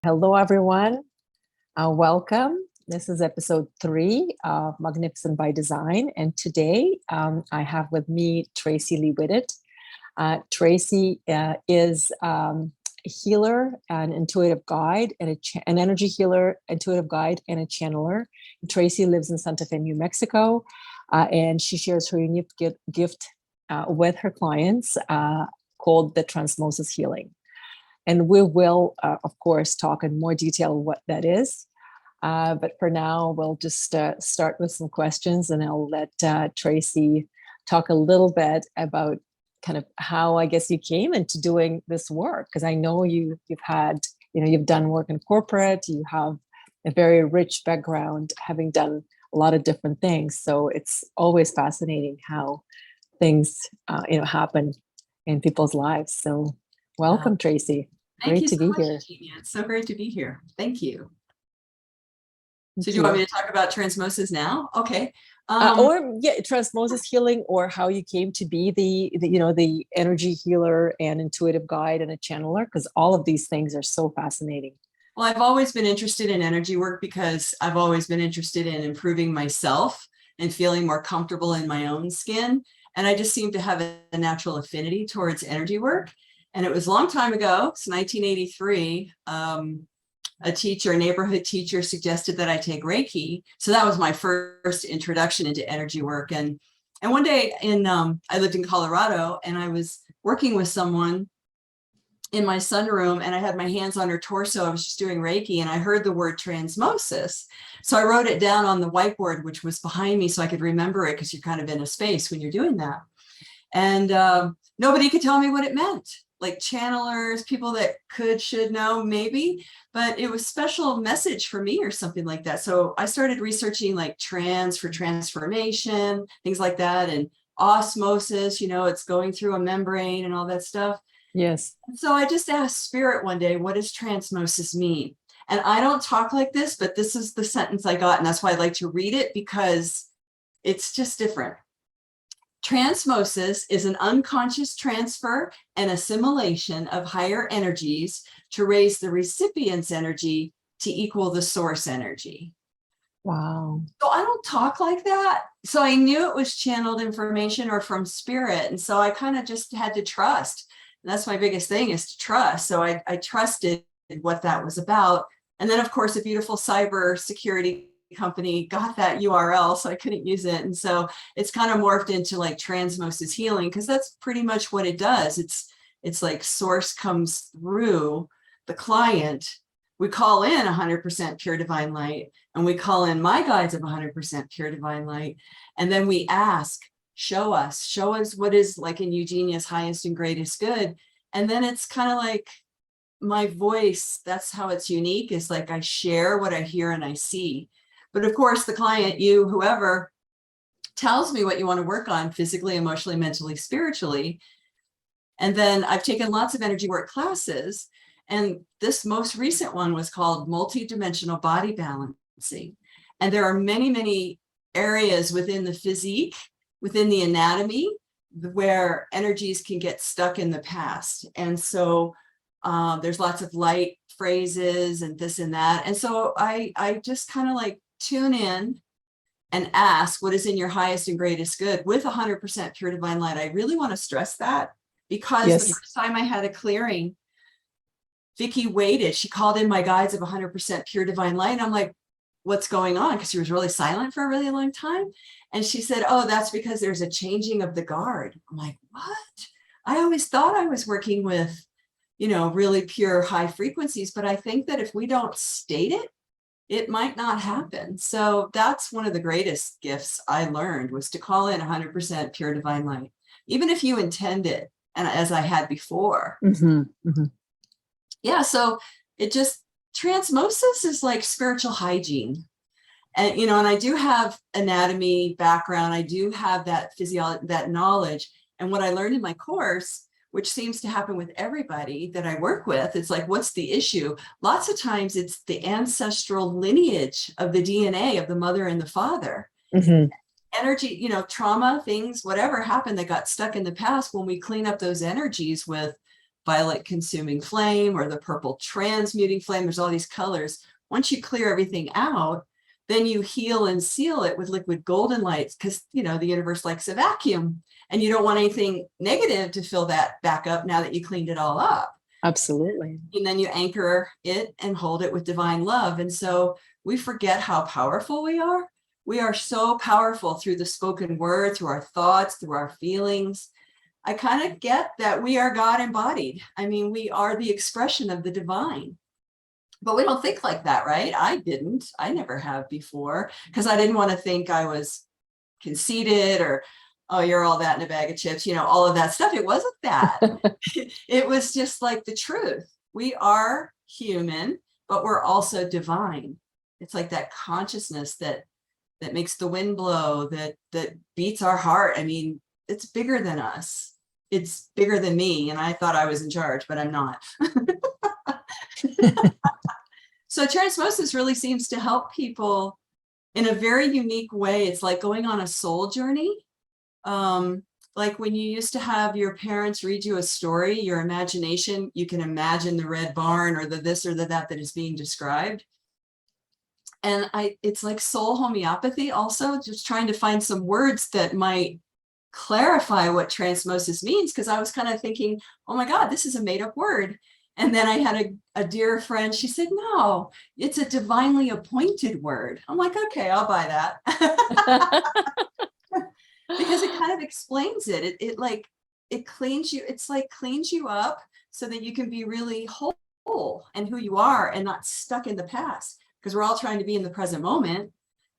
Hello, everyone. Welcome. This is episode 3 of Magnificent by Design. And today I have with me Tracey Whittet. Tracey is a healer, an intuitive guide, and an energy healer, intuitive guide, and a channeler. Tracey lives in Santa Fe, New Mexico, and she shares her unique gift with her clients called the Transmosis Healing. And we will, of course, talk in more detail what that is. But for now, we'll just start with some questions, and I'll let Tracey talk a little bit about kind of how, I guess, you came into doing this work. Because I know you've had, you've done work in corporate, you have a very rich background, having done a lot of different things. So it's always fascinating how things, happen in people's lives. So welcome, Tracey. Thank you so much, Eugenia. It's so great to be here. Thank you. So do you want me to talk about Transmosis now? Okay. Transmosis Healing, or how you came to be the energy healer and intuitive guide and a channeler, because all of these things are so fascinating. Well, I've always been interested in energy work because I've always been interested in improving myself and feeling more comfortable in my own skin. And I just seem to have a natural affinity towards energy work. And it was a long time ago, it's 1983, a neighborhood teacher suggested that I take Reiki. So that was my first introduction into energy work. And one day I lived in Colorado, and I was working with someone in my sunroom, and I had my hands on her torso. I was just doing Reiki, and I heard the word transmosis. So I wrote it down on the whiteboard, which was behind me, so I could remember it, because you're kind of in a space when you're doing that. And nobody could tell me what it meant. Like channelers, people that should know maybe, but it was a special message for me or something like that. So I started researching like trans for transformation, things like that. And osmosis, it's going through a membrane and all that stuff. Yes. So I just asked Spirit one day, what does transmosis mean? And I don't talk like this, but this is the sentence I got. And that's why I like to read it, because it's just different. Transmosis is an unconscious transfer and assimilation of higher energies to raise the recipient's energy to equal the source energy. Wow. So I don't talk like that. So I knew it was channeled information or from spirit. And so I kind of just had to trust. And that's my biggest thing, is to trust. So I trusted what that was about. And then, of course, a beautiful cyber security company got that URL, so I couldn't use it. And so it's kind of morphed into like Transmosis Healing, because that's pretty much what it does. It's like source comes through the client. We call in 100% pure divine light, and we call in my guides of 100% pure divine light. And then we ask, show us what is, like in Eugenia's highest and greatest good. And then it's kind of like my voice, that's how it's unique, is like I share what I hear and I see. But of course, the client, you, whoever, tells me what you want to work on physically, emotionally, mentally, spiritually. And then I've taken lots of energy work classes. And this most recent one was called Multidimensional Body Balancing. And there are many, many areas within the physique, within the anatomy, where energies can get stuck in the past. And so there's lots of light phrases and this and that. And so I just kind of like tune in and ask what is in your highest and greatest good with 100% pure divine light. I really want to stress that, because yes. The first time I had a clearing, Vicki waited. She called in my guides of 100% pure divine light. And I'm like, what's going on? Because she was really silent for a really long time. And she said, oh, that's because there's a changing of the guard. I'm like, what? I always thought I was working with, really pure high frequencies. But I think that if we don't state it, it might not happen. So that's one of the greatest gifts I learned, was to call in 100% pure divine light, even if you intend it, and as I had before. Mm-hmm. Mm-hmm. Yeah, so it just, transmosis is like spiritual hygiene. And, and I do have anatomy background. I do have that physiology, that knowledge. And what I learned in my course, which seems to happen with everybody that I work with, it's like, what's the issue? Lots of times it's the ancestral lineage of the DNA of the mother and the father. Mm-hmm. energy, trauma, things, whatever happened that got stuck in the past, when we clean up those energies with violet consuming flame or the purple transmuting flame, there's all these colors. Once you clear everything out, then you heal and seal it with liquid golden lights, because the universe likes a vacuum, and you don't want anything negative to fill that back up now that you cleaned it all up. Absolutely. And then you anchor it and hold it with divine love. And so we forget how powerful we are. We are so powerful through the spoken word, through our thoughts, through our feelings. I kind of get that we are God embodied. I mean, we are the expression of the divine. But we don't think like that, right? I didn't. I never have before, because I didn't want to think I was conceited or, oh, you're all that in a bag of chips, all of that stuff. It wasn't that. It was just like the truth. We are human, but we're also divine. It's like that consciousness that makes the wind blow, that beats our heart. I mean, it's bigger than us. It's bigger than me. And I thought I was in charge, but I'm not. So Transmosis really seems to help people in a very unique way. It's like going on a soul journey. Like when you used to have your parents read you a story, your imagination, you can imagine the red barn or the this or the that is being described. And it's like soul homeopathy also, just trying to find some words that might clarify what transmosis means, because I was kind of thinking, oh my God, this is a made up word. And then I had a dear friend, she said, no, it's a divinely appointed word. I'm like, okay, I'll buy that. Because it kind of explains it. It cleans you. It's like cleans you up so that you can be really whole and who you are and not stuck in the past, because we're all trying to be in the present moment.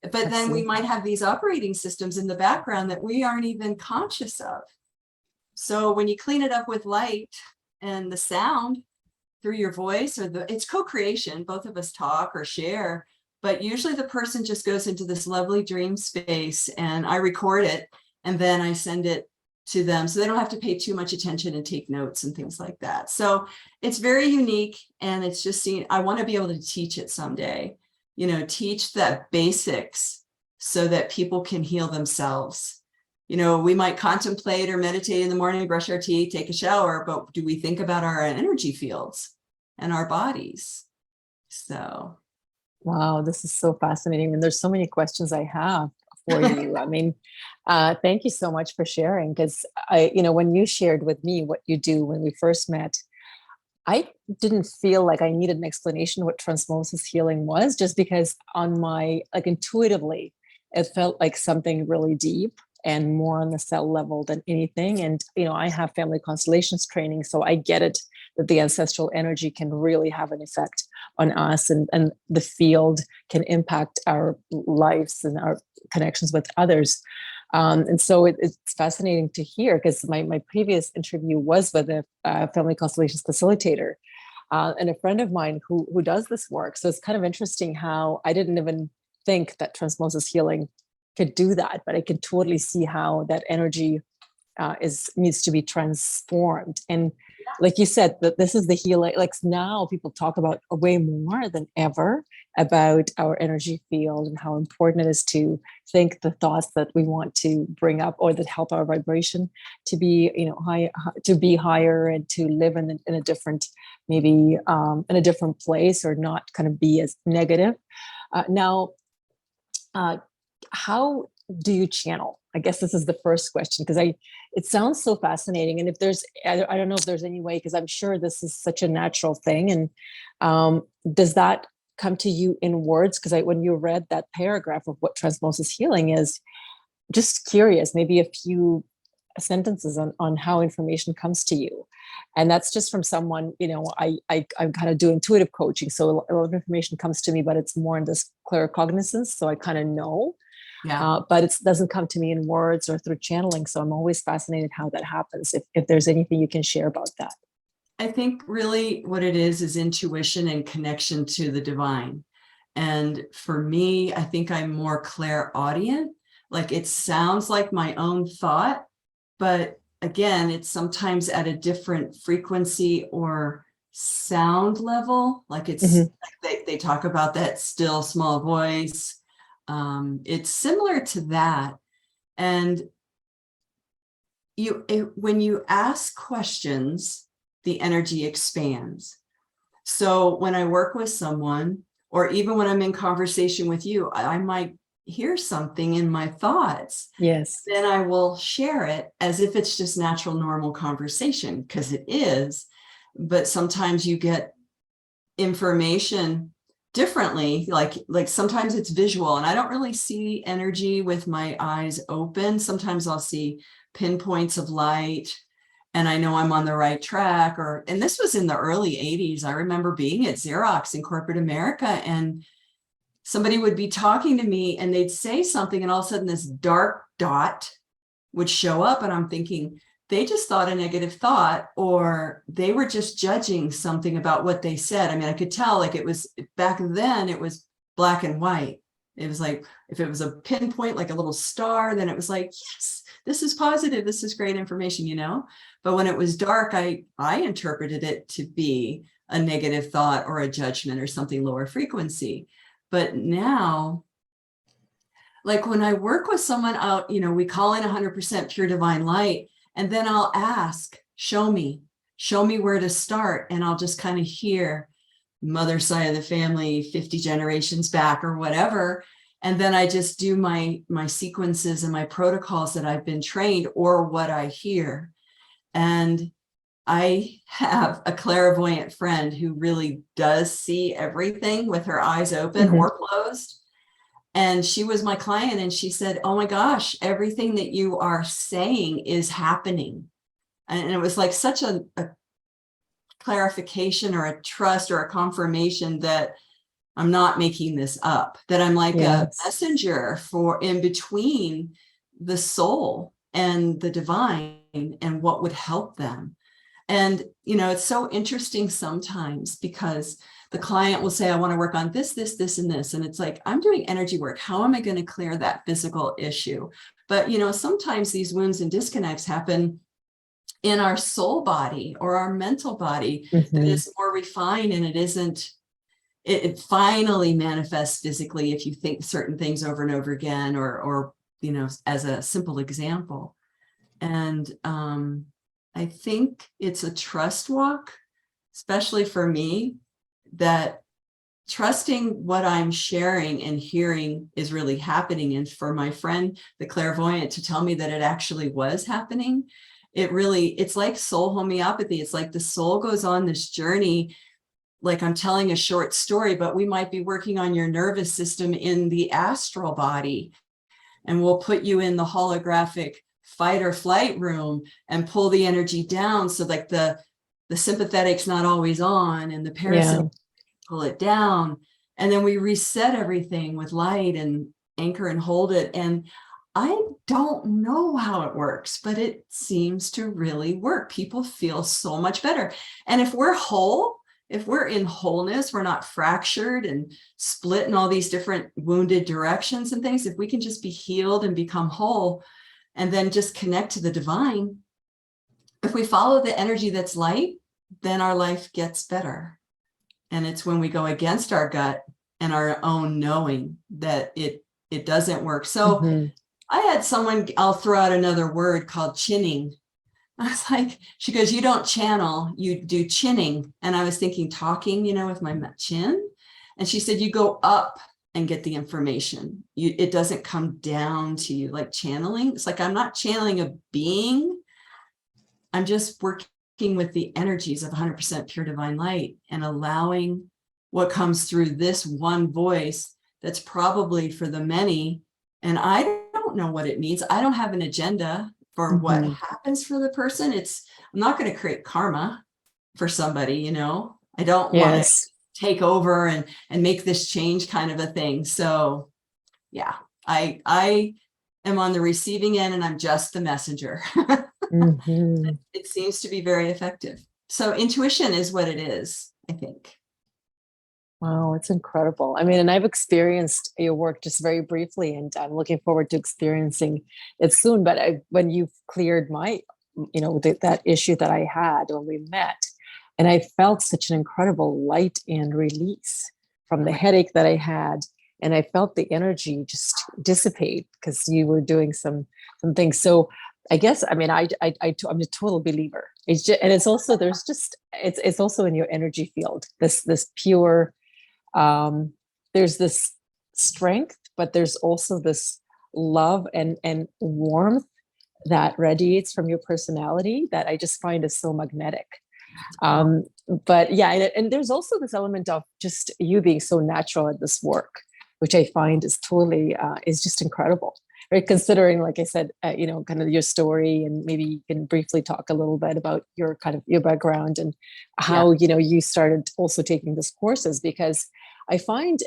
But then we might have these operating systems in the background that we aren't even conscious of. So when you clean it up with light and the sound through your voice, it's co-creation. Both of us talk or share, but usually the person just goes into this lovely dream space, and I record it and then I send it to them so they don't have to pay too much attention and take notes and things like that. So it's very unique, and it's just I want to be able to teach it someday, teach the basics so that people can heal themselves. We might contemplate or meditate in the morning, brush our teeth, take a shower, but do we think about our energy fields and our bodies? So. Wow, this is so fascinating. And there's so many questions I have for you. I mean, thank you so much for sharing, because when you shared with me what you do when we first met, I didn't feel like I needed an explanation what transmosis healing was, just because intuitively, it felt like something really deep and more on the cell level than anything. And, I have family constellations training, so I get it that the ancestral energy can really have an effect on us, and the field can impact our lives and our connections with others. And so it's fascinating to hear, because my previous interview was with a family constellations facilitator and a friend of mine who does this work. So it's kind of interesting how I didn't even think that transmosis healing could do that, but I can totally see how that energy needs to be transformed. And like you said, that this is the healing. Like now people talk about way more than ever about our energy field and how important it is to think the thoughts that we want to bring up or that help our vibration to be, high, to be higher, and to live in a different, maybe in a different place, or not kind of be as negative. Now, how do you channel? I guess this is the first question, because it sounds so fascinating. And if there's, I don't know if there's any way, because I'm sure this is such a natural thing. And does that come to you in words? Because when you read that paragraph of what transmosis healing is, just curious, maybe a few sentences on how information comes to you. And that's just from someone, I kind of do intuitive coaching. So a lot of information comes to me, but it's more in this claircognizance. So I kind of know. Yeah. But it doesn't come to me in words or through channeling. So I'm always fascinated how that happens. If there's anything you can share about that. I think really what it is intuition and connection to the divine. And for me, I think I'm more clairaudient. Like it sounds like my own thought, but again, it's sometimes at a different frequency or sound level. Like it's like they talk about that still small voice. It's similar to that. And when you ask questions, the energy expands. So when I work with someone, or even when I'm in conversation with you, I might hear something in my thoughts. Yes. Then I will share it as if it's just natural, normal conversation, because it is. But sometimes you get information differently, like sometimes it's visual, and I don't really see energy with my eyes open. Sometimes I'll see pinpoints of light, and I know I'm on the right track. And this was in the early 80s. I remember being at Xerox in corporate America, and somebody would be talking to me and they'd say something, and all of a sudden this dark dot would show up, and I'm thinking, they just thought a negative thought, or they were just judging something about what they said. I mean, I could tell, like, it was back then, it was black and white. It was like, if it was a pinpoint, like a little star, then it was like, yes, this is positive. This is great information, you know? But when it was dark, I interpreted it to be a negative thought or a judgment or something lower frequency. But now, like when I work with someone out, we call in 100% pure divine light, and then I'll ask, show me where to start. And I'll just kind of hear mother side of the family, 50 generations back or whatever. And then I just do my sequences and my protocols that I've been trained, or what I hear. And I have a clairvoyant friend who really does see everything with her eyes open or closed. And she was my client, and she said, oh my gosh, everything that you are saying is happening. And it was like such a clarification or a trust or a confirmation that I'm not making this up, that I'm like a messenger for in between the soul and the divine and what would help them. And, it's so interesting sometimes, because the client will say, I want to work on this, this, this, and this. And it's like, I'm doing energy work. How am I going to clear that physical issue? But, sometimes these wounds and disconnects happen in our soul body or our mental body that is more refined, and it finally manifests physically if you think certain things over and over again, or as a simple example. And I think it's a trust walk, especially for me, that trusting what I'm sharing and hearing is really happening. And for my friend, the clairvoyant, to tell me that it actually was happening, it's like soul homeopathy. It's like the soul goes on this journey, like I'm telling a short story, but we might be working on your nervous system in the astral body, and we'll put you in the holographic fight or flight room and pull the energy down. So like the sympathetic's not always on, and the parasympathetic pull it down. And then we reset everything with light and anchor and hold it. And I don't know how it works, but it seems to really work. People feel so much better. And if we're whole, if we're in wholeness, we're not fractured and split in all these different wounded directions and things. If we can just be healed and become whole, and then just connect to the divine, if we follow the energy that's light, then our life gets better. And it's when we go against our gut and our own knowing that it doesn't work. So I had someone, I'll throw out another word called chinning. I was like, she goes, you don't channel, you do chinning. And I was thinking talking, with my chin. And she said, you go up and get the information. It doesn't come down to you like channeling. It's like, I'm not channeling a being. I'm just working with the energies of 100% pure divine light and allowing what comes through this one voice that's probably for the many. And I don't know what it means. I don't have an agenda for what happens for the person. I'm not going to create karma for somebody, I don't want to take over and make this change kind of a thing. So yeah, I am on the receiving end, and I'm just the messenger. It seems to be very effective. So intuition is what it is, I think. Wow, it's incredible. I mean, and I've experienced your work just very briefly, and I'm looking forward to experiencing it soon. But when you've cleared my, that issue that I had when we met, and I felt such an incredible light and release from the headache that I had. and I felt the energy just dissipate because you were doing some things. So I guess, I mean, I'm a total believer. It's just, and it's also, it's also in your energy field, this pure, there's this strength, but there's also this love and warmth that radiates from your personality that I just find is so magnetic. But yeah, and there's also this element of just you being so natural at this work, which I find is totally is just incredible. Right, considering, like I said, kind of your story, and maybe you can briefly talk a little bit about your kind of your background and how you started also taking these courses, because I find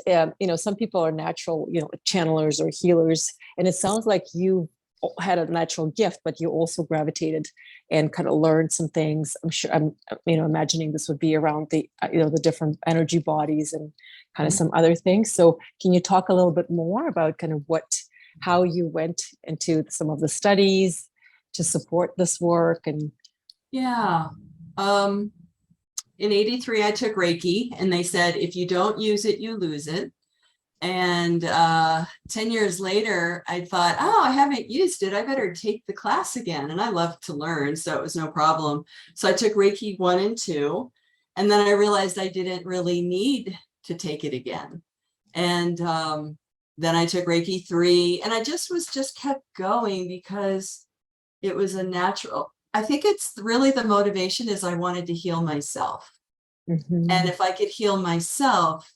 some people are natural channelers or healers, and it sounds like you had a natural gift, but you also gravitated and kind of learned some things. I'm sure I'm imagining this would be around the the different energy bodies and kind of some other things. So can you talk a little bit more about kind of how you went into some of the studies to support this work? And in 83 I took Reiki, and they said if you don't use it, you lose it. And 10 years later, I thought, oh, I haven't used it. I better take the class again. And I love to learn, so it was no problem. So I took Reiki 1 and 2. And then I realized I didn't really need to take it again. And then I took Reiki 3, and I just kept going because it was a natural. I think it's really the motivation is I wanted to heal myself. Mm-hmm. And if I could heal myself,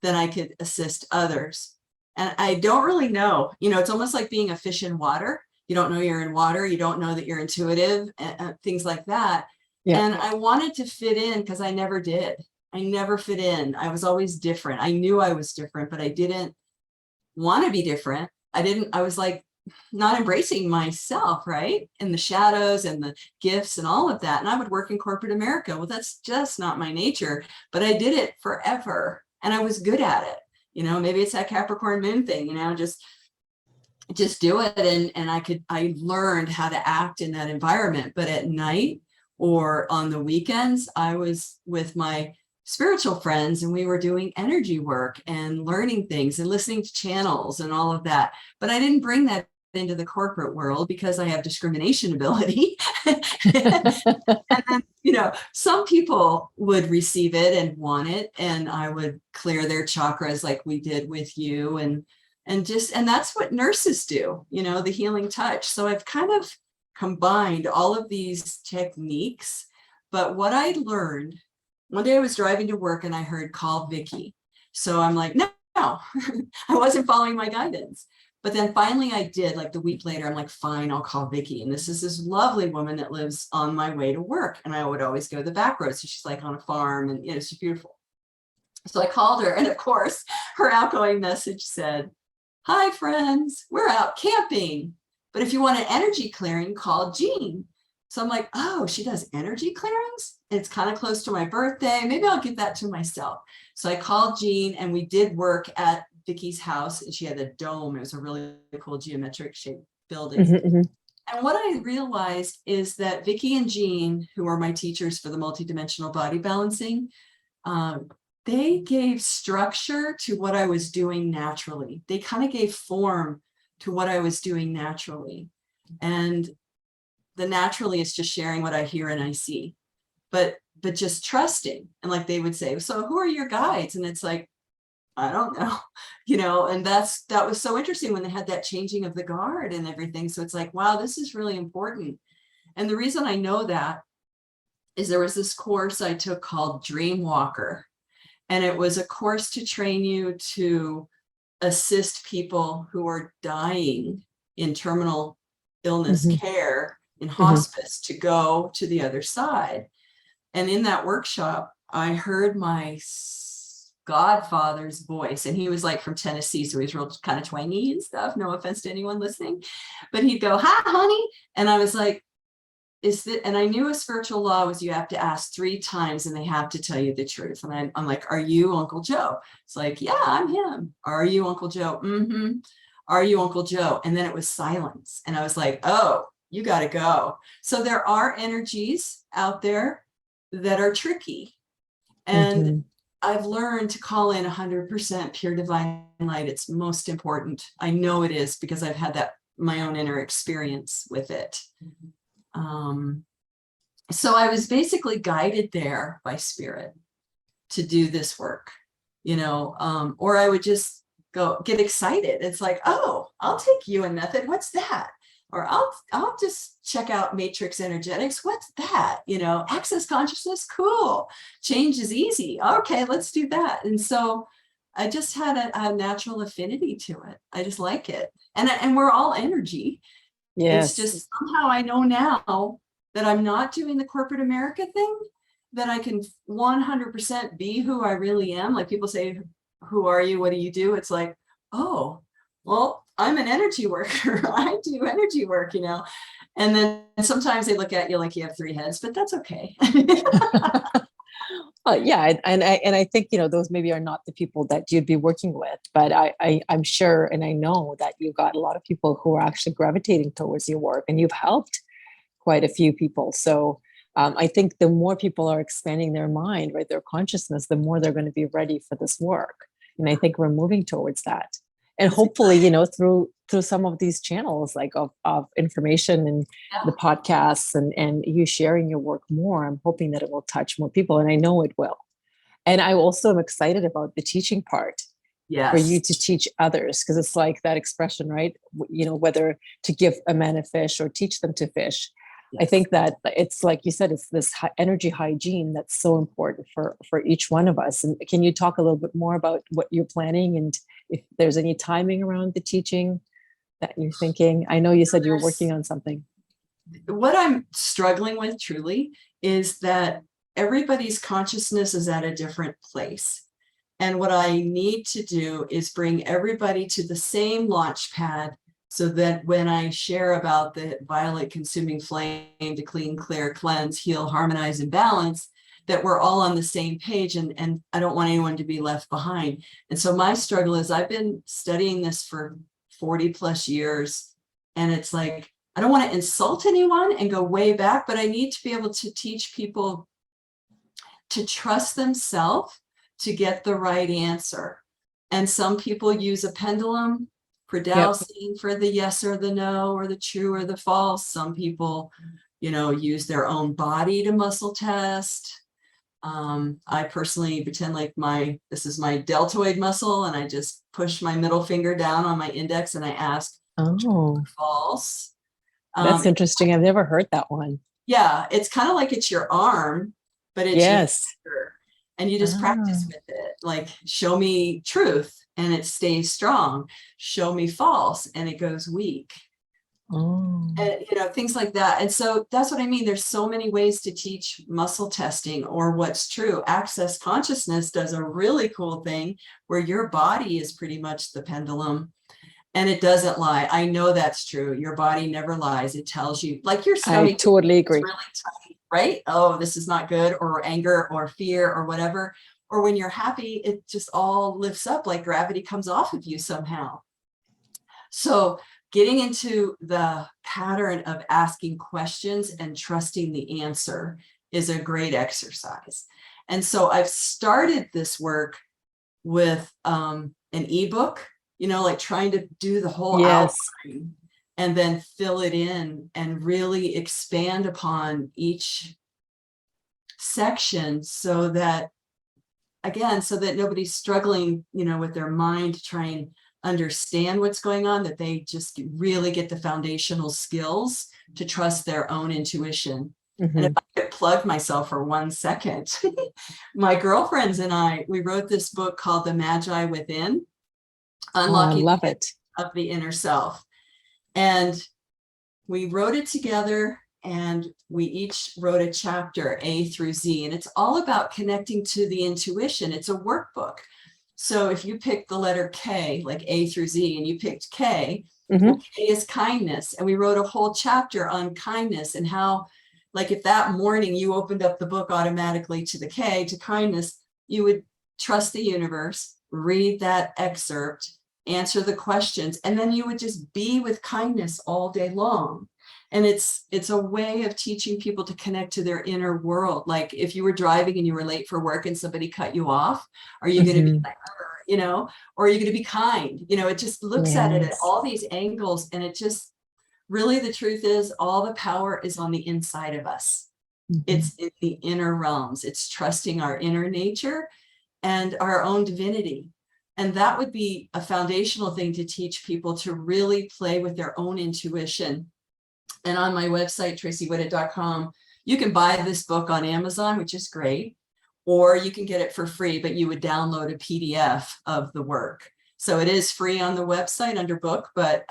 then I could assist others. And I don't really know, it's almost like being a fish in water. You don't know you're in water. You don't know that you're intuitive, and things like that. Yeah. And I wanted to fit in because I never did. I never fit in. I was always different. I knew I was different, but I didn't want to be different. I was like not embracing myself, right? And the shadows and the gifts and all of that. And I would work in corporate America. Well, that's just not my nature, but I did it forever. And I was good at it. Maybe it's that Capricorn moon thing, just do it. And I learned how to act in that environment. But at night or on the weekends, I was with my spiritual friends, and we were doing energy work and learning things and listening to channels and all of that. But I didn't bring that into the corporate world because I have discrimination ability. And then, some people would receive it and want it, and I would clear their chakras like we did with you. And that's what nurses do, the healing touch. So I've kind of combined all of these techniques. But what I learned, one day I was driving to work and I heard call Vicky. So I'm like, no, I wasn't following my guidance. But then finally I did, like the week later, I'm like, fine, I'll call Vicky. And this is this lovely woman that lives on my way to work. And I would always go the back road. So she's like on a farm, and she's beautiful. So I called her. And of course, her outgoing message said, hi, friends, we're out camping. But if you want an energy clearing, call Jean. So I'm like, oh, she does energy clearings? It's kind of close to my birthday. Maybe I'll give that to myself. So I called Jean, and we did work at Vicky's house, and she had a dome. It was a really cool geometric shaped building. Mm-hmm. And what I realized is that Vicky and Jean, who are my teachers for the multidimensional body balancing, they gave structure to what I was doing naturally. They kind of gave form to what I was doing naturally. And the naturally is just sharing what I hear and I see, but just trusting. And like they would say, so who are your guides? And it's like, I don't know, and that was so interesting when they had that changing of the guard and everything. So it's like, wow, this is really important. And the reason I know that is there was this course I took called Dream Walker. And it was a course to train you to assist people who are dying in terminal illness care in hospice to go to the other side. And in that workshop, I heard my godfather's voice, and he was like from Tennessee, so he's real kind of twangy and stuff. No offense to anyone listening, but he'd go, hi, honey. And I was like, and I knew a spiritual law was you have to ask 3 times and they have to tell you the truth. And I'm like, are you Uncle Joe? It's like, yeah, I'm him. Are you Uncle Joe? Mm-hmm. Are you Uncle Joe? And then it was silence. And I was like, oh, you got to go. So there are energies out there that are tricky. And I've learned to call in 100% pure divine light. It's most important. I know it is because I've had that my own inner experience with it. So I was basically guided there by spirit to do this work, or I would just go get excited. It's like, oh, I'll take UN method. What's that? Or I'll just check out matrix energetics. What's that? Access consciousness. Cool. Change is easy. Okay, let's do that. And so I just had a natural affinity to it. I just like it. And we're all energy. It's Yes. just somehow I know now that I'm not doing the corporate America thing, that I can 100% be who I really am. Like people say, who are you? What do you do? It's like, oh, well, I'm an energy worker. I do energy work, And then sometimes they look at you like you have 3 heads, but that's okay. Yeah, and I think those maybe are not the people that you'd be working with, but I'm sure and I know that you've got a lot of people who are actually gravitating towards your work, and you've helped quite a few people. So I think the more people are expanding their mind, right, their consciousness, the more they're going to be ready for this work. And I think we're moving towards that. And hopefully, through some of these channels like of information and the podcasts and you sharing your work more, I'm hoping that it will touch more people. And I know it will. And I also am excited about the teaching part. Yes. For you to teach others, because it's like that expression, right? Whether to give a man a fish or teach them to fish. Yes. I think that it's like you said, it's this energy hygiene that's so important for each one of us. And can you talk a little bit more about what you're planning and if there's any timing around the teaching that you're thinking? I know you said you're working on something. What I'm struggling with truly is that everybody's consciousness is at a different place. And what I need to do is bring everybody to the same launch pad so that when I share about the violet consuming flame to clean, clear, cleanse, heal, harmonize, and balance, that we're all on the same page, and I don't want anyone to be left behind. And so my struggle is I've been studying this for 40 plus years, and it's like, I don't want to insult anyone and go way back, but I need to be able to teach people to trust themselves to get the right answer. And some people use a pendulum for dowsing for the yes or the no or the true or the false. Some people, use their own body to muscle test. I personally pretend like this is my deltoid muscle, and I just push my middle finger down on my index and I ask, true or false. That's interesting. I've never heard that one. Yeah, it's kind of like it's your arm, but it's your finger, and you just practice with it. Like, show me truth and it stays strong. Show me false and it goes weak. And things like that. And so that's what I mean. There's so many ways to teach muscle testing or what's true. Access consciousness does a really cool thing where your body is pretty much the pendulum. And it doesn't lie. I know that's true. Your body never lies. It tells you, like your stomach. I totally agree. Really tight, right? Oh, this is not good, or anger or fear or whatever. Or when you're happy, it just all lifts up like gravity comes off of you somehow. So getting into the pattern of asking questions and trusting the answer is a great exercise. And so I've started this work with an ebook, like trying to do the whole outline and then fill it in and really expand upon each section so that nobody's struggling, with their mind to try and understand what's going on, that they just really get the foundational skills to trust their own intuition. Mm-hmm. And if I could plug myself for 1 second, my girlfriends and we wrote this book called The Magi Within, Unlocking of the Inner Self. And we wrote it together, and we each wrote a chapter, A through Z, and it's all about connecting to the intuition. It's a workbook. So if you pick the letter K, like A through Z, and you picked K, well, K is kindness. And we wrote a whole chapter on kindness and how, like, if that morning you opened up the book automatically to the K, to kindness, you would trust the universe, read that excerpt, answer the questions, and then you would just be with kindness all day long. And it's a way of teaching people to connect to their inner world. Like if you were driving and you were late for work and somebody cut you off, are you going to be like, you know, or are you going to be kind? You know, it just looks at it at all these angles, and it just really, the truth is all the power is on the inside of us. It's in the inner realms. It's trusting our inner nature and our own divinity. And that would be a foundational thing to teach people to really play with their own intuition. And on my website, TraceyWhittet.com, you can buy this book on Amazon, which is great, or you can get it for free, but you would download a PDF of the work. So it is free on the website under book, but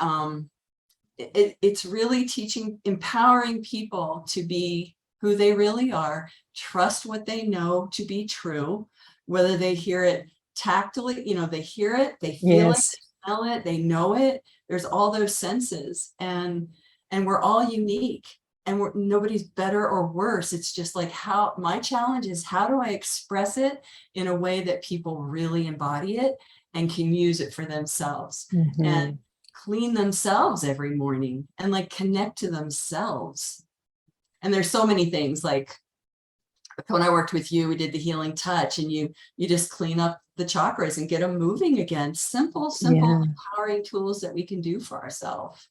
it's really teaching, empowering people to be who they really are, trust what they know to be true, whether they hear it tactily, you know, they hear it, they feel it, they smell it, they know it. There's all those senses, and we're all unique, and nobody's better or worse. It's just like, how my challenge is, how do I express it in a way that people really embody it and can use it for themselves and clean themselves every morning and like connect to themselves. And there's so many things, like when I worked with you, we did the healing touch, and you just clean up the chakras and get them moving again. Simple empowering tools that we can do for ourselves.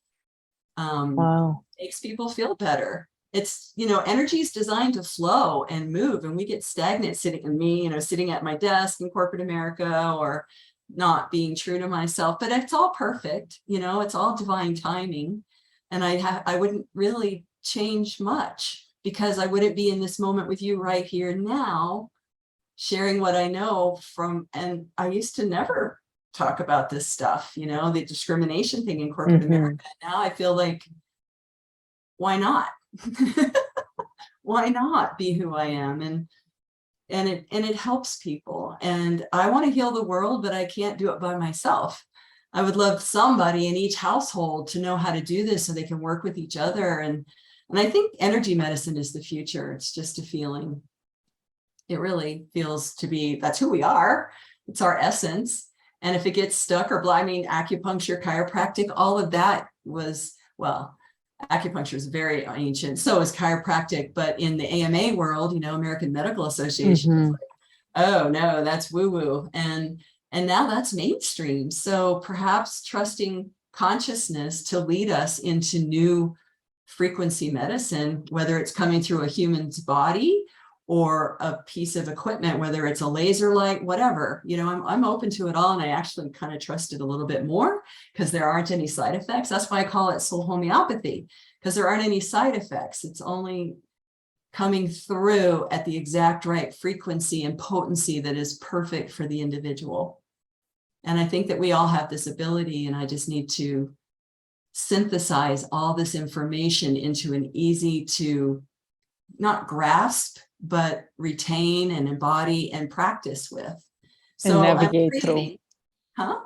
Makes people feel better. It's, you know, energy is designed to flow and move, and we get stagnant sitting at my desk in corporate America, or not being true to myself. But it's all perfect, you know, it's all divine timing. And I wouldn't really change much, because I wouldn't be in this moment with you right here now, sharing what I know from, and I used to never talk about this stuff, you know, the discrimination thing in corporate America. Now I feel like, why not? Why not be who I am? And it helps people. And I want to heal the world, but I can't do it by myself. I would love somebody in each household to know how to do this so they can work with each other. And I think energy medicine is the future. It's just a feeling. It really feels to be, that's who we are. It's our essence. And if it gets stuck or blind, I mean, acupuncture, chiropractic, all of that was, well, acupuncture is very ancient. So is chiropractic. But in the AMA world, you know, American Medical Association, it's like, oh no, that's woo-woo. And now that's mainstream. So perhaps trusting consciousness to lead us into new frequency medicine, whether it's coming through a human's body or a piece of equipment, whether it's a laser light, whatever, you know, I'm open to it all. And I actually kind of trust it a little bit more, because there aren't any side effects. That's why I call it soul homeopathy, because there aren't any side effects. It's only coming through at the exact right frequency and potency that is perfect for the individual. And I think that we all have this ability, and I just need to synthesize all this information into an easy to not grasp, but retain and embody and practice with. So and navigate through. Huh?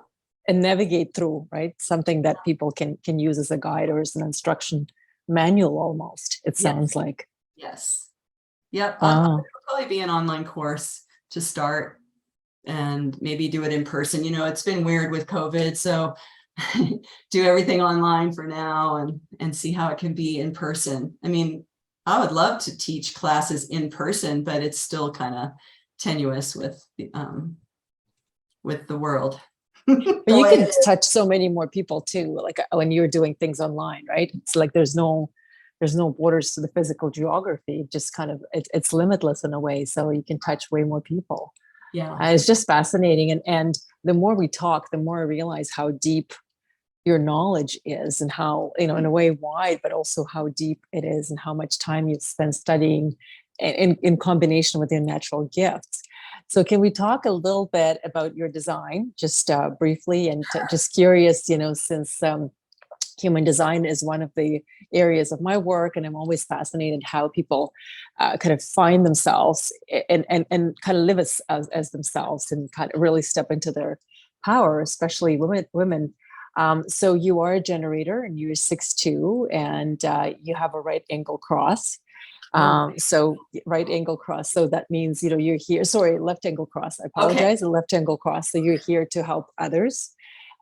And navigate through, right? Something that people can use as a guide or as an instruction manual almost, it sounds like. Yes. Yep. Wow. It'll probably be an online course to start, and maybe do it in person. You know, it's been weird with COVID, so do everything online for now, and see how it can be in person. I mean, I would love to teach classes in person, but it's still kind of tenuous with the world. But you can touch so many more people too, like when you're doing things online, right? It's like there's no borders to the physical geography. Just kind of, it's limitless in a way, so you can touch way more people. Yeah, it's just fascinating. And the more we talk, the more I realize how deep your knowledge is, and how, you know, in a way wide, but also how deep it is, and how much time you've spent studying in combination with your natural gifts. So can we talk a little bit about your design, just briefly, and just curious, you know, since human design is one of the areas of my work, and I'm always fascinated how people kind of find themselves and kind of live as themselves, and kind of really step into their power, especially women. So you are a generator, and you're 6'2", and you have a right angle cross. So right angle cross. So that means, you know, you're here, sorry, left angle cross. I apologize. Okay. A left angle cross. So you're here to help others.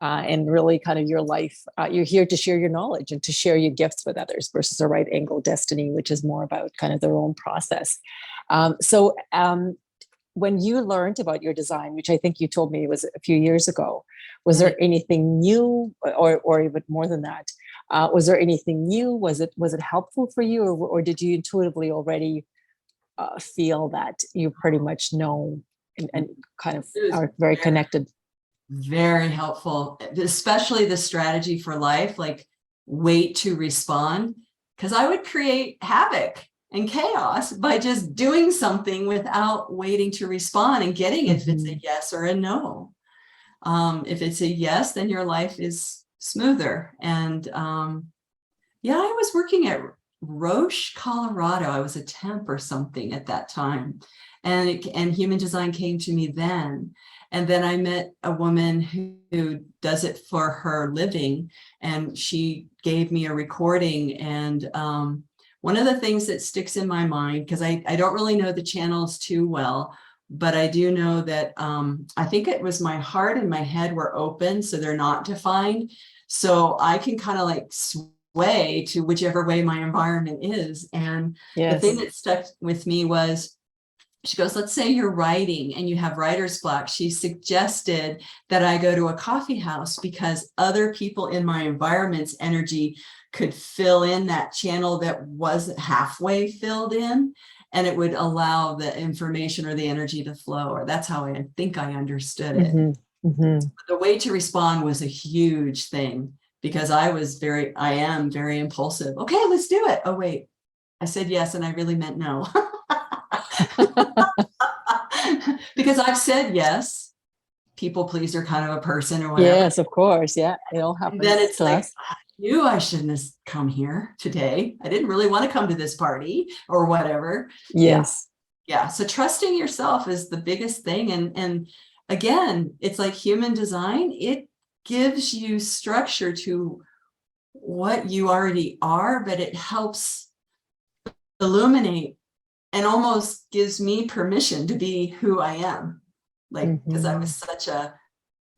and really kind of your life. You're here to share your knowledge and to share your gifts with others versus a right angle destiny, which is more about kind of their own process. So when you learned about your design, which I think you told me was a few years ago, was there anything new, or even more than that? Was there anything new? Was it helpful for you, or did you intuitively already feel that you pretty much know and kind of are very connected? Very helpful, especially the strategy for life, like wait to respond, because I would create havoc and chaos by just doing something without waiting to respond and getting if it's a yes or a no. If it's a yes, then your life is smoother. And yeah, I was working at Roche, Colorado. I was a temp or something at that time. And human design came to me then. And then I met a woman who does it for her living. And she gave me a recording. And one of the things that sticks in my mind, because I don't really know the channels too well, but I do know that I think it was my heart and my head were open, so they're not defined. So I can kind of like sway to whichever way my environment is. And the thing that stuck with me was, she goes, let's say you're writing and you have writer's block. She suggested that I go to a coffee house because other people in my environment's energy could fill in that channel that wasn't halfway filled in, and it would allow the information or the energy to flow. Or that's how I think I understood it. The way to respond was a huge thing, because I am very impulsive. Okay, let's do it. Oh, wait, I said yes, and I really meant no. Because I've said yes, people pleaser kind of a person or whatever. Yes, of course. Yeah, it all happens. And then it's like, I knew I shouldn't have come here today. I didn't really want to come to this party or whatever. Yes. Yeah. So trusting yourself is the biggest thing. And again, it's like human design. It gives you structure to what you already are, but it helps illuminate and almost gives me permission to be who I am. Like, because I was such a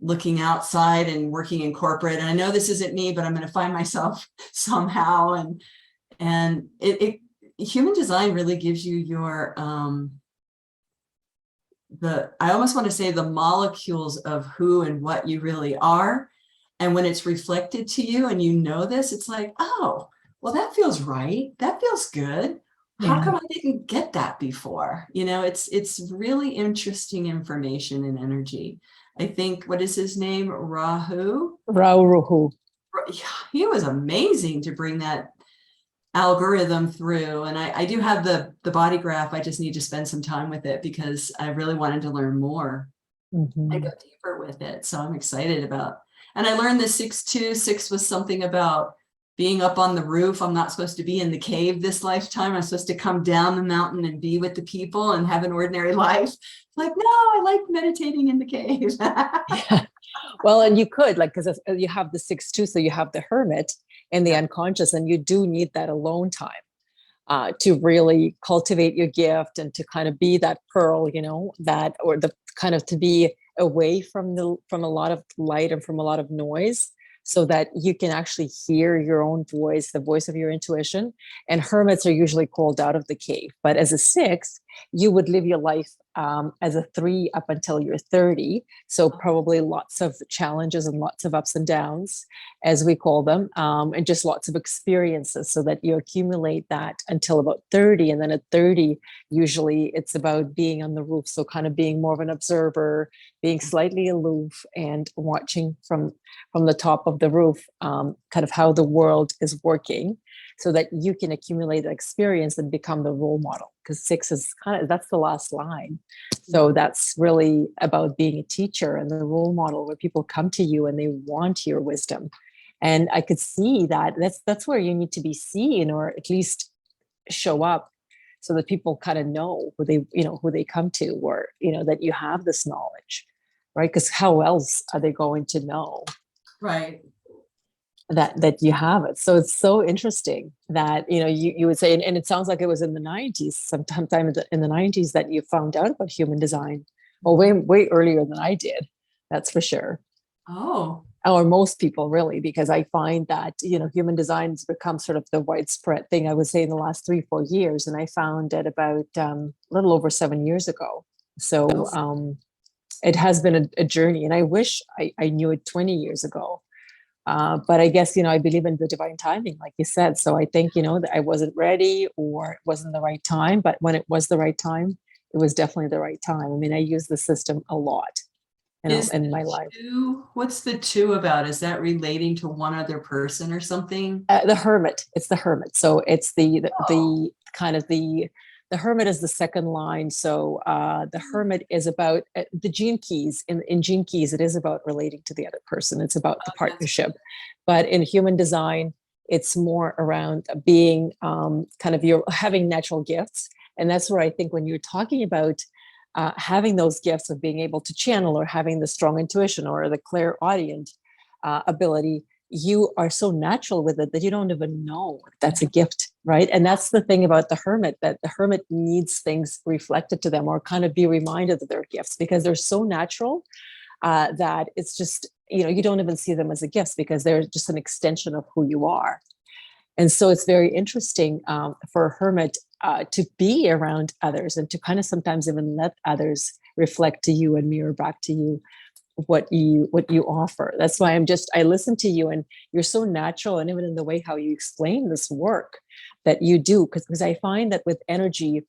looking outside and working in corporate. And I know this isn't me, but I'm going to find myself somehow. And it human design really gives you your, I almost want to say the molecules of who and what you really are. And when it's reflected to you and you know this, it's like, oh, well, that feels right. That feels good. How come I didn't get that before? You know, it's really interesting information and energy. I think, what is his name? Rahu. He was amazing to bring that algorithm through. And I do have the body graph. I just need to spend some time with it because I really wanted to learn more. I go deeper with it. So I'm excited about, and I learned the 626 was something about being up on the roof. I'm not supposed to be in the cave this lifetime. I'm supposed to come down the mountain and be with the people and have an ordinary life. Like, no, I like meditating in the cave. Yeah. Well, and you could, like, because you have the 6-2, so you have the hermit and the unconscious, and you do need that alone time to really cultivate your gift and to kind of be that pearl, you know, that, or the kind of to be away from a lot of light and from a lot of noise, so that you can actually hear your own voice, the voice of your intuition. And hermits are usually called out of the cave. But as a 6, you would live your life as a 3 up until you're 30. So probably lots of challenges and lots of ups and downs, as we call them, and just lots of experiences, so that you accumulate that until about 30. And then at 30, usually it's about being on the roof. So kind of being more of an observer, being slightly aloof and watching from the top of the roof, kind of how the world is working, so that you can accumulate experience and become the role model. Because 6 is kind of, that's the last line. So that's really about being a teacher and the role model, where people come to you and they want your wisdom. And I could see that that's where you need to be seen, or at least show up, so that people kind of know who they come to, or, you know, that you have this knowledge, right? Because how else are they going to know? Right. That you have it. So it's so interesting that, you know, you would say, and it sounds like it was in the 90s, sometime in the 90s, that you found out about human design. Well, way earlier than I did. That's for sure. Oh, or most people really, because I find that, human design has become sort of the widespread thing, I would say, in the last 3, 4 years. And I found it about a little over 7 years ago. So oh, it has been a journey, and I wish I knew it 20 years ago. But I guess, I believe in the divine timing, like you said. So I think, that I wasn't ready or it wasn't the right time. But when it was the right time, it was definitely the right time. I mean, I use the system a lot, is in the my life. what's the two about? Is that relating to one other person or something? The hermit. It's the hermit. So it's Oh, the kind of the hermit is the second line. So the hermit is about the gene keys. In gene keys, it is about relating to the other person. It's about the that's partnership. But in human design, it's more around being kind of your having natural gifts. And that's where I think when you're talking about having those gifts of being able to channel or having the strong intuition or the clairaudient ability, you are so natural with it that you don't even know that's a gift, right? And that's the thing about the hermit, that the hermit needs things reflected to them or kind of be reminded that they're gifts, because they're so natural that it's just, you don't even see them as a gift because they're just an extension of who you are. And so it's very interesting for a hermit to be around others and to kind of sometimes even let others reflect to you and mirror back to you what you offer. That's why I listen to you, and you're so natural, and even in the way how you explain this work that you do, because I find that with energy,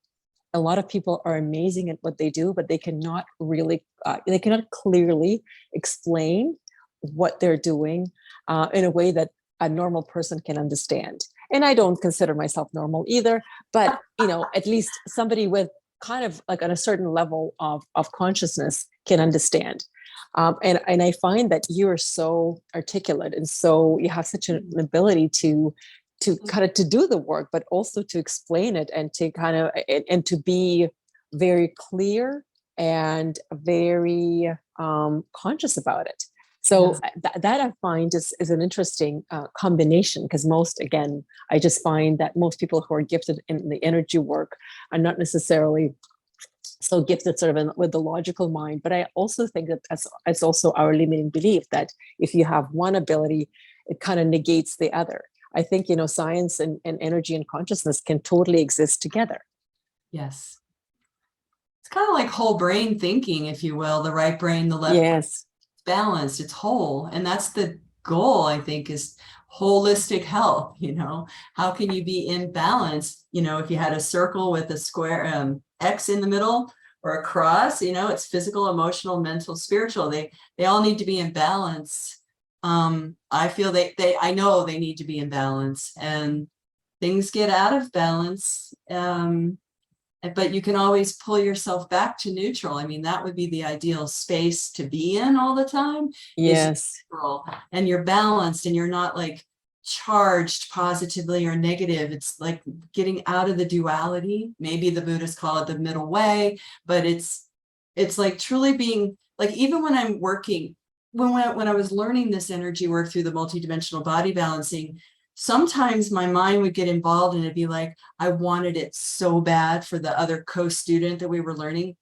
a lot of people are amazing at what they do, but they cannot clearly explain what they're doing in a way that a normal person can understand. And I don't consider myself normal either, but at least somebody with kind of like on a certain level of consciousness can understand. And I find that you are so articulate, and so you have such an ability to kind of to do the work, but also to explain it and to kind of and to be very clear and very conscious about it. So yes. that I find is an interesting combination, because again, I just find that most people who are gifted in the energy work are not necessarily so gifted sort of with the logical mind. But I also think that it's also our limiting belief that if you have one ability, it kind of negates the other. I think, science and energy and consciousness can totally exist together. Yes. It's kind of like whole brain thinking, if you will, the right brain, the left brain, Yes. balanced, it's whole. And that's the goal, I think, is holistic health. How can you be in balance? If you had a circle with a square X in the middle or a cross, it's physical, emotional, mental, spiritual. They all need to be in balance. I feel I know they need to be in balance, and things get out of balance. But you can always pull yourself back to neutral. I mean, that would be the ideal space to be in all the time, is Yes. neutral, and you're balanced and you're not like charged positively or negative. It's like getting out of the duality. Maybe the Buddhists call it the middle way, but it's like truly being like, even when I'm working, when I was learning this energy work through the multidimensional body balancing, sometimes my mind would get involved and it'd be like, I wanted it so bad for the other co-student that we were learning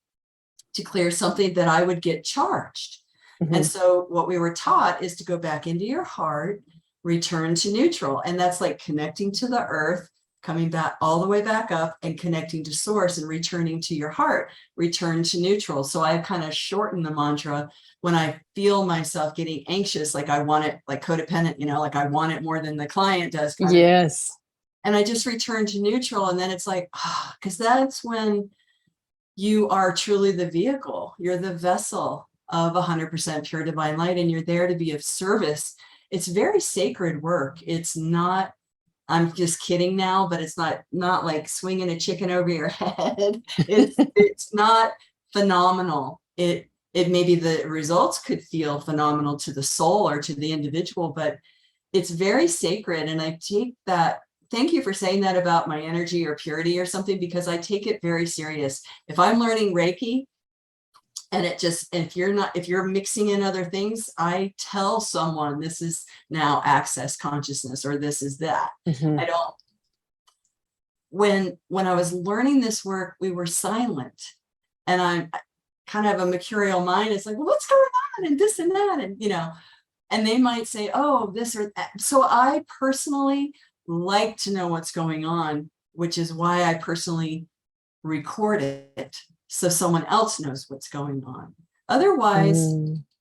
to clear something, that I would get charged. And Mm-hmm. so what we were taught is to go back into your heart, return to neutral. And that's like connecting to the earth, coming back all the way back up and connecting to source and returning to your heart, return to neutral. So I kind of shortened the mantra when I feel myself getting anxious, like I want it, like codependent, like I want it more than the client does kind of. Yes. And I just return to neutral. And then it's like, because that's when you are truly the vehicle. You're the vessel of 100% pure divine light, and you're there to be of service. It's very sacred work. It's not, I'm just kidding now, but it's not like swinging a chicken over your head. It's not phenomenal. It maybe the results could feel phenomenal to the soul or to the individual, but it's very sacred. And I take that, thank you for saying that about my energy or purity or something, because I take it very serious. If I'm learning Reiki, and if you're mixing in other things, I tell someone this is now access consciousness, or this is that. Mm-hmm. I don't, when I was learning this work, we were silent, and I'm kind of a mercurial mind. It's like, well, what's going and this and that, and and they might say, oh, this or that. So I personally like to know what's going on, which is why I personally record it so someone else knows what's going on. Otherwise,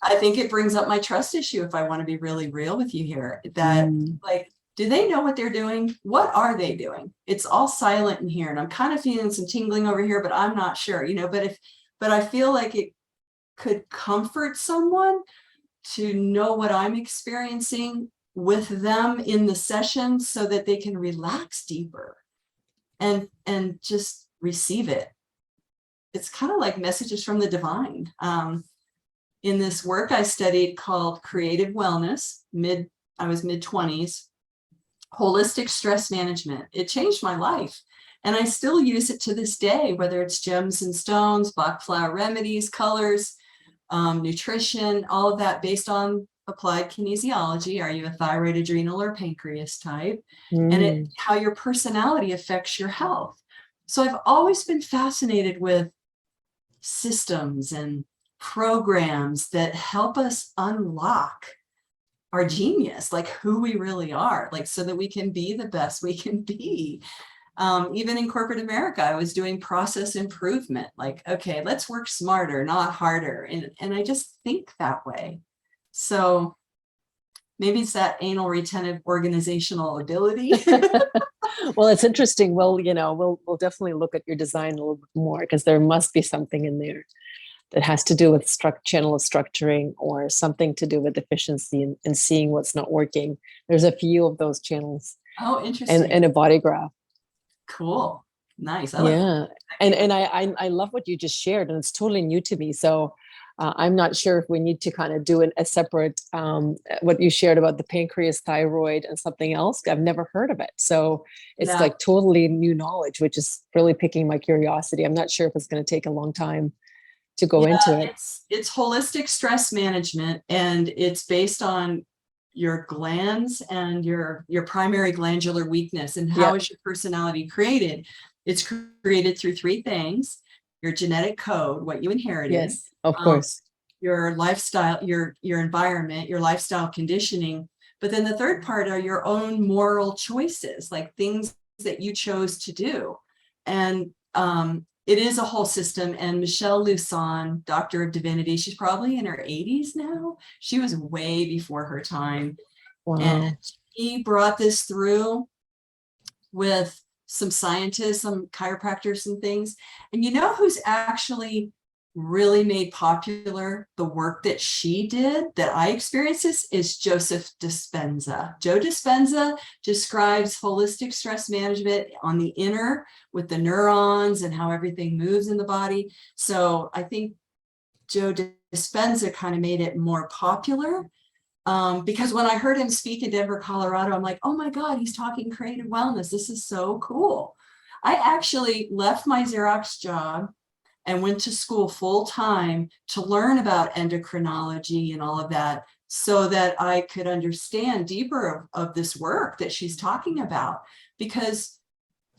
I think it brings up my trust issue if I want to be really real with you here, that like, do they know what they're doing? What are they doing? It's all silent in here, and I'm kind of feeling some tingling over here, but I'm not sure, but I feel like it could comfort someone to know what I'm experiencing with them in the session so that they can relax deeper and just receive it. It's kind of like messages from the divine. In this work I studied called Creative Wellness, I was mid-20s, holistic stress management. It changed my life. And I still use it to this day, whether it's gems and stones, Bach flower remedies, colors, nutrition, all of that based on applied kinesiology. Are you a thyroid, adrenal, or pancreas type? And how your personality affects your health. So I've always been fascinated with systems and programs that help us unlock our genius, like who we really are, like so that we can be the best we can be. Even in corporate America, I was doing process improvement, like, okay, let's work smarter, not harder. And I just think that way. So maybe it's that anal retentive organizational ability. Well, it's interesting. Well, we'll definitely look at your design a little bit more, because there must be something in there that has to do with channel of structuring, or something to do with efficiency and seeing what's not working. There's a few of those channels. Oh, interesting. And a body graph. Cool. Nice. Yeah. And I love what you just shared, and it's totally new to me. So I'm not sure if we need to kind of do a separate, what you shared about the pancreas, thyroid, and something else. I've never heard of it. So it's like totally new knowledge, which is really piquing my curiosity. I'm not sure if it's going to take a long time to go into it. It's holistic stress management, and it's based on your glands and your primary glandular weakness, and how is your personality created. It's created through three things: your genetic code, what you inherited. Yes, of course. Your lifestyle, your environment, your lifestyle conditioning. But then the third part are your own moral choices, like things that you chose to do. And it is a whole system. And Michelle Luson, Doctor of Divinity, she's probably in her 80s now. She was way before her time. Wow. And she brought this through with some scientists, some chiropractors and things. And you know who's actually really made popular the work that she did, that I experienced this, is Joseph Dispenza. Joe Dispenza describes holistic stress management on the inner with the neurons and how everything moves in the body. So I think Joe Dispenza kind of made it more popular. Because when I heard him speak in Denver, Colorado, I'm like, oh my God, he's talking creative wellness. This is so cool. I actually left my Xerox job and went to school full time to learn about endocrinology and all of that, so that I could understand deeper of this work that she's talking about. Because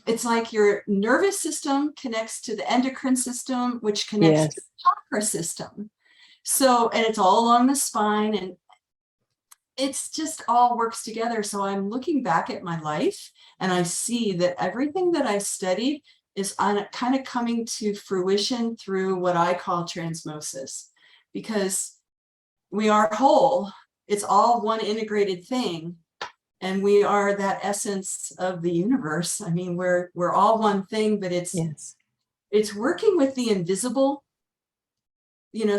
it's like your nervous system connects to the endocrine system, which connects to the chakra system. So, and it's all along the spine, and it's just all works together. So I'm looking back at my life, and I see that everything that I studied is kind of coming to fruition through what I call transmosis, because we are whole. It's all one integrated thing, and we are that essence of the universe. I mean, we're all one thing, but it's working with the invisible.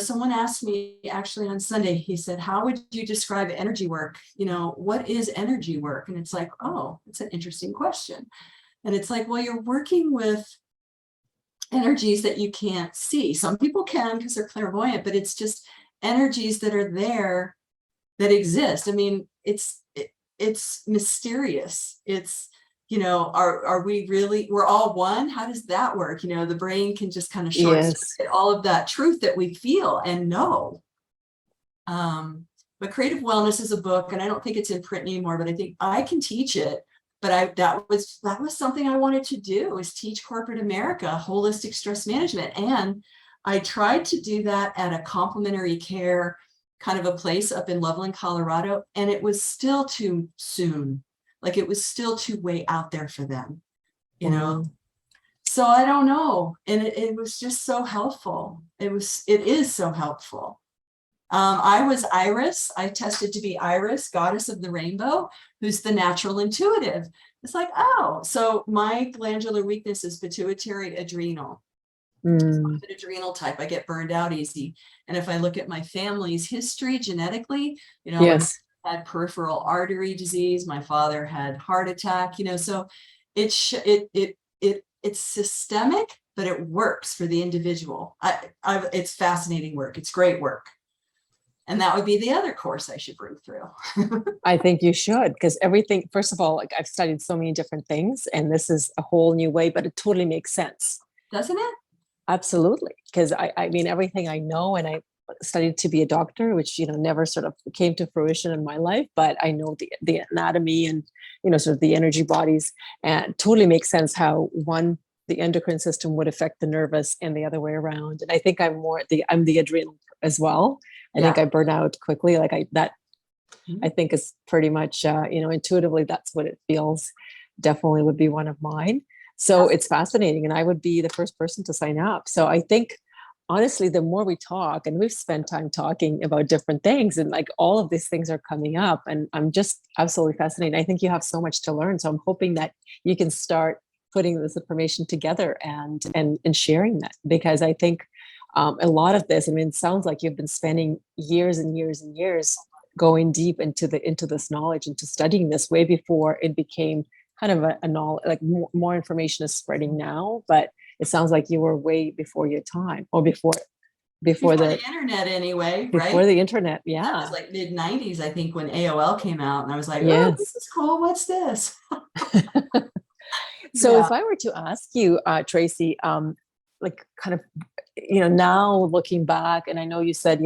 Someone asked me actually on Sunday, he said, how would you describe energy work? What is energy work? And it's like, oh, it's an interesting question. And it's like, well, you're working with energies that you can't see. Some people can because they're clairvoyant, but it's just energies that are there, that exist. I mean, it's mysterious. It's, are we really, we're all one? How does that work? The brain can just kind of short circuit all of that truth that we feel and know. But Creative Wellness is a book, and I don't think it's in print anymore, but I think I can teach it. But that was something I wanted to do, is teach corporate America holistic stress management. And I tried to do that at a complementary care kind of a place up in Loveland, Colorado, and it was still too soon. Like it was still too way out there for them, you know? Wow. So I don't know. And it was just so helpful. It is so helpful. I was Iris. I tested to be Iris, goddess of the rainbow, who's the natural intuitive. It's like, oh, so my glandular weakness is pituitary adrenal. Mm. An adrenal type. I get burned out easy. And if I look at my family's history genetically, you know, Yes. I had peripheral artery disease, my father had heart attack, you know, so it's systemic, but it works for the individual. It's fascinating work. It's great work. And that would be the other course I should bring through. I think you should, because everything, first of all, like I've studied so many different things, and this is a whole new way, but it totally makes sense. Doesn't it? Absolutely. Because I mean, everything I know, and I studied to be a doctor, which, never sort of came to fruition in my life, but I know the anatomy and, sort of the energy bodies, and it totally makes sense how the endocrine system would affect the nervous and the other way around. And I think I'm the adrenal as well. I think I burn out quickly. I think is pretty much, intuitively, that's what it feels. Definitely would be one of mine. So it's fascinating. And I would be the first person to sign up. So I think, honestly, the more we talk, and we've spent time talking about different things, and like all of these things are coming up, and I'm just absolutely fascinated. I think you have so much to learn. So I'm hoping that you can start putting this information together and sharing that, because I think a lot of this, I mean, it sounds like you've been spending years and years and years going deep into this knowledge, into studying this way before it became kind of a knowledge, like more information is spreading now, but it sounds like you were way before your time, or before the internet anyway, right? Before the internet, yeah. That was like mid 90s, I think, when AOL came out, and I was like, yes. Oh, this is cool. What's this? So if I were to ask you, Tracey, like kind of, now looking back, and I know you said,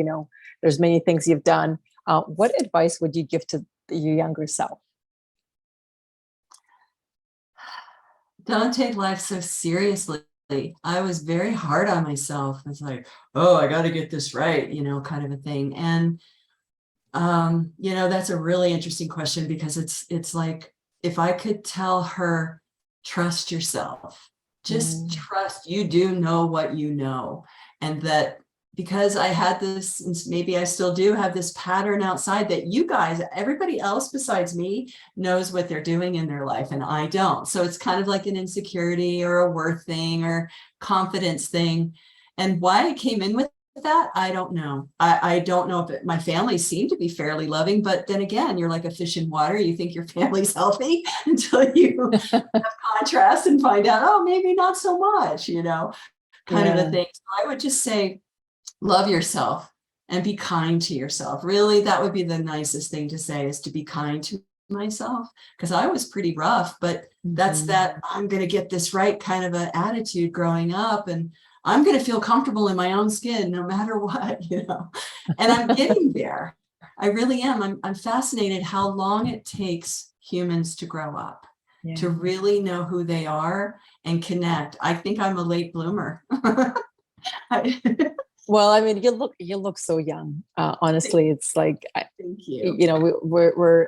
there's many things you've done, what advice would you give to your younger self? Don't take life so seriously. I was very hard on myself. It's like, oh, I got to get this right, kind of a thing. And, that's a really interesting question, because it's like, if I could tell her, trust yourself, just trust, you do know what you know. And that, because I had this, and maybe I still do have this pattern outside, that you guys, everybody else besides me, knows what they're doing in their life, and I don't. So it's kind of like an insecurity or a worth thing or confidence thing. And why I came in with that, I don't know. I don't know if my family seemed to be fairly loving, but then again, you're like a fish in water. You think your family's healthy until you have contrast and find out, oh, maybe not so much, kind of a thing. So I would just say, love yourself and be kind to yourself. Really, that would be the nicest thing to say, is to be kind to myself, because I was pretty rough, but that's that I'm going to get this right kind of an attitude growing up, and I'm going to feel comfortable in my own skin no matter what, and I'm getting there. I really am. I'm fascinated how long it takes humans to grow up, to really know who they are and connect. I think I'm a late bloomer. Well, I mean, you look so young. Honestly, it's like, thank you.